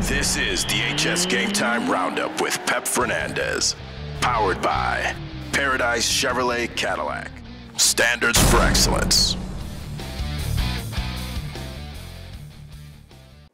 This is the HS Game Time Roundup with Pep Fernandez. Powered by Paradise Chevrolet Cadillac. Standards for excellence.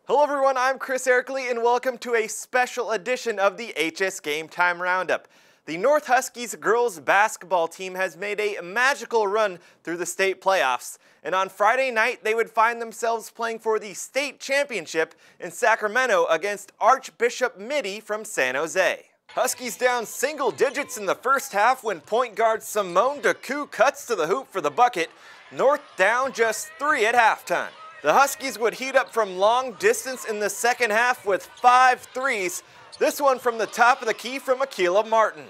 Hello everyone, I'm Chris Erickley and welcome to a special edition of the HS Game Time Roundup. The North Huskies girls basketball team has made a magical run through the state playoffs, and on Friday night they would find themselves playing for the state championship in Sacramento against Archbishop Mitty from San Jose. Huskies down single digits in the first half when point guard Simone DeCoux cuts to the hoop for the bucket. North down just 3 at halftime. The Huskies would heat up from long distance in the second half with 5 threes. This one from the top of the key from Akila Martin.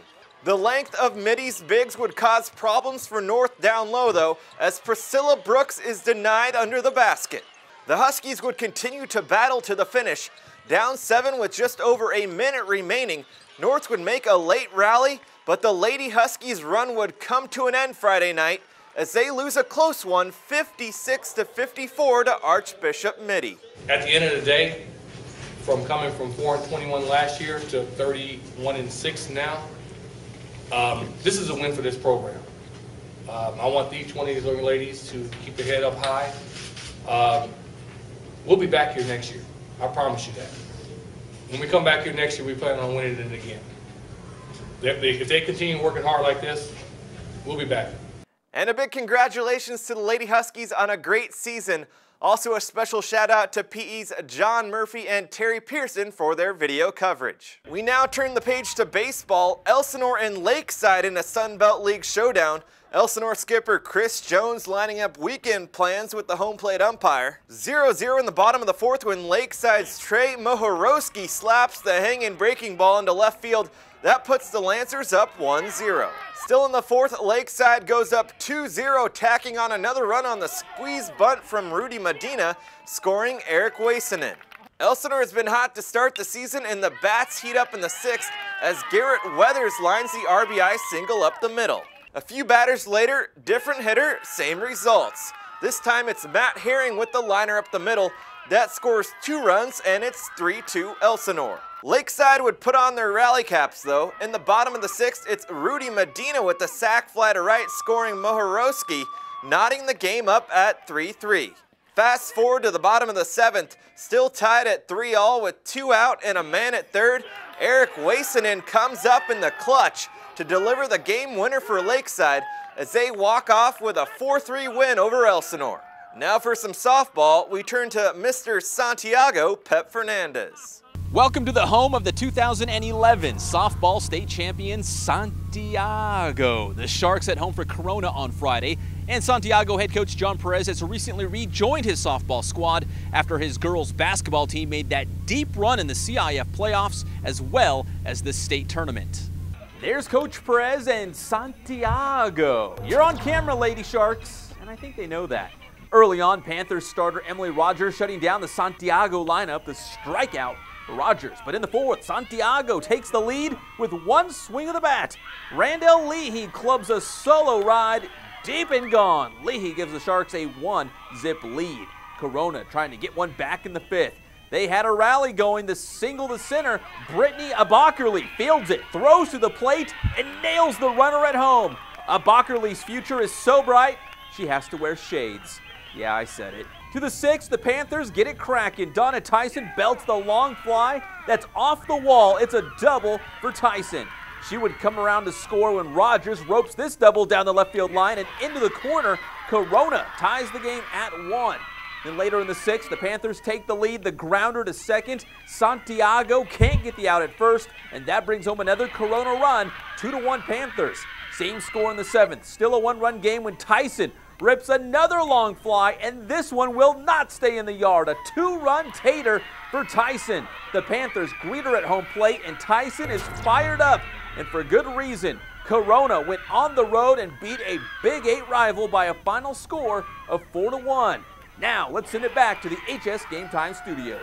The length of Mitty's bigs would cause problems for North down low though, as Priscilla Brooks is denied under the basket. The Huskies would continue to battle to the finish. Down 7 with just over a minute remaining, North would make a late rally, but the Lady Huskies run would come to an end Friday night as they lose a close one 56-54 to Archbishop Mitty. At the end of the day, from coming from 4-21 last year to 31-6 now, this is a win for this program. I want each one of these young ladies to keep their head up high. We'll be back here next year. I promise you that. When we come back here next year, we plan on winning it again. If they continue working hard like this, we'll be back. And a big congratulations to the Lady Huskies on a great season. Also a special shout out to PE's John Murphy and Terry Pearson for their video coverage. We now turn the page to baseball. Elsinore and Lakeside in a Sunbelt League showdown. Elsinore skipper Chris Jones lining up weekend plans with the home plate umpire. 0-0 in the bottom of the fourth when Lakeside's Trey Mohorowski slaps the hanging breaking ball into left field. That puts the Lancers up 1-0. Still in the fourth, Lakeside goes up 2-0, tacking on another run on the squeeze bunt from Rudy Medina, scoring Eric Wasanen. Elsinore has been hot to start the season, and the bats heat up in the sixth as Garrett Weathers lines the RBI single up the middle. A few batters later, different hitter, same results. This time it's Matt Herring with the liner up the middle. That scores 2 runs, and it's 3-2 Elsinore. Lakeside would put on their rally caps though. In the bottom of the sixth, it's Rudy Medina with the sac fly to right, scoring Mohorowski, knotting the game up at 3-3. Fast forward to the bottom of the seventh, still tied at 3-all with 2 out and a man at third. Eric Wasanen comes up in the clutch to deliver the game winner for Lakeside as they walk off with a 4-3 win over Elsinore. Now for some softball, we turn to Mr. Santiago Pep Fernandez. Welcome to the home of the 2011 softball state champion Santiago. The Sharks at home for Corona on Friday, and Santiago head coach John Perez has recently rejoined his softball squad after his girls basketball team made that deep run in the CIF playoffs as well as the state tournament. There's Coach Perez and Santiago. You're on camera, Lady Sharks, and I think they know that. Early on, Panthers starter Emily Rogers shutting down the Santiago lineup, the strikeout for Rogers. But in the fourth, Santiago takes the lead with one swing of the bat. Randall Leahy clubs a solo ride deep and gone. Leahy gives the Sharks a 1-zip lead. Corona trying to get one back in the fifth. They had a rally going, the single to center. Brittany Abakerly fields it, throws to the plate, and nails the runner at home. Abakerly's future is so bright, she has to wear shades. Yeah, I said it. To the sixth, the Panthers get it cracking. Donna Tyson belts the long fly. That's off the wall. It's a double for Tyson. She would come around to score when Rogers ropes this double down the left field line and into the corner. Corona ties the game at 1. Then later in the sixth, the Panthers take the lead, the grounder to second. Santiago can't get the out at first, and that brings home another Corona run, 2-1 Panthers. Same score in the seventh, still a 1-run game when Tyson rips another long fly, and this one will not stay in the yard. A 2-run tater for Tyson. The Panthers greet her at home plate, and Tyson is fired up, and for good reason. Corona went on the road and beat a Big VIII rival by a final score of 4-1. Now, let's send it back to the HS Game Time studios.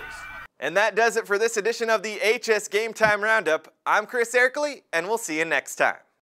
And that does it for this edition of the HS Game Time Roundup. I'm Chris Erickley, and we'll see you next time.